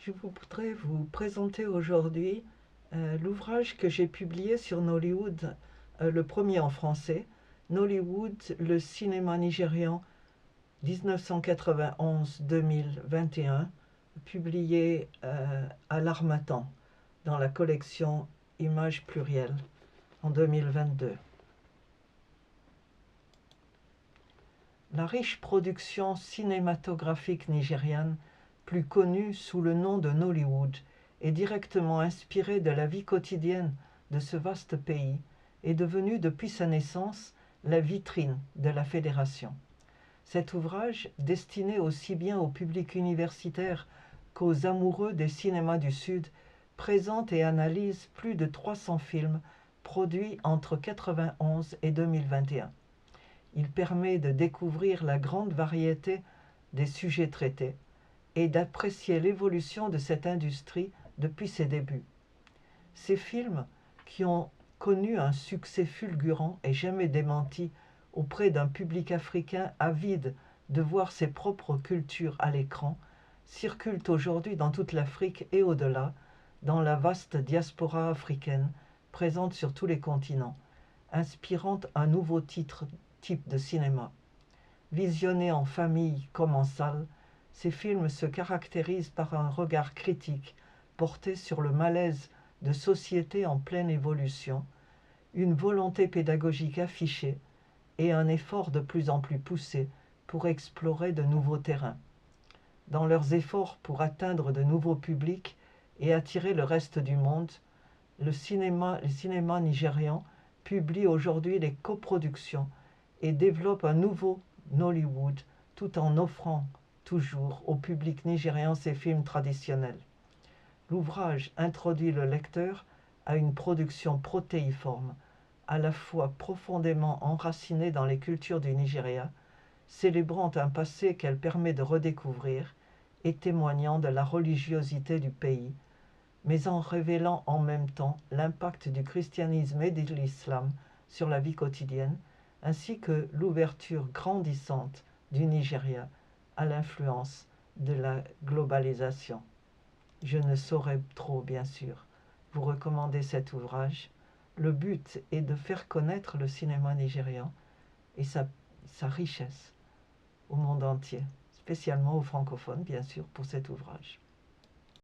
Je voudrais vous présenter aujourd'hui l'ouvrage que j'ai publié sur Nollywood, le premier en français, Nollywood, le cinéma nigérian 1991-2021, publié à l'Harmattan dans la collection Images plurielles en 2022. La riche production cinématographique nigériane, plus connue sous le nom de Nollywood, est directement inspirée de la vie quotidienne de ce vaste pays et devenue depuis sa naissance la vitrine de la fédération. Cet ouvrage, destiné aussi bien au public universitaire qu'aux amoureux des cinémas du Sud, présente et analyse plus de 300 films produits entre 1991 et 2021. Il permet de découvrir la grande variété des sujets traités et d'apprécier l'évolution de cette industrie depuis ses débuts. Ces films, qui ont connu un succès fulgurant et jamais démenti auprès d'un public africain avide de voir ses propres cultures à l'écran, circulent aujourd'hui dans toute l'Afrique et au-delà, dans la vaste diaspora africaine présente sur tous les continents, inspirant un nouveau type de cinéma. Visionnés en famille comme en salle, ces films se caractérisent par un regard critique porté sur le malaise de sociétés en pleine évolution, une volonté pédagogique affichée et un effort de plus en plus poussé pour explorer de nouveaux terrains. Dans leurs efforts pour atteindre de nouveaux publics et attirer le reste du monde, le cinéma nigérian publie aujourd'hui les coproductions et développe un nouveau Nollywood tout en offrant toujours au public nigérian ses films traditionnels. L'ouvrage introduit le lecteur à une production protéiforme, à la fois profondément enracinée dans les cultures du Nigeria, célébrant un passé qu'elle permet de redécouvrir et témoignant de la religiosité du pays, mais en révélant en même temps l'impact du christianisme et de l'islam sur la vie quotidienne, ainsi que l'ouverture grandissante du Nigeria à l'influence de la globalisation. Je ne saurais trop, bien sûr, vous recommander cet ouvrage. Le but est de faire connaître le cinéma nigérian et sa richesse au monde entier, spécialement aux francophones, bien sûr, pour cet ouvrage.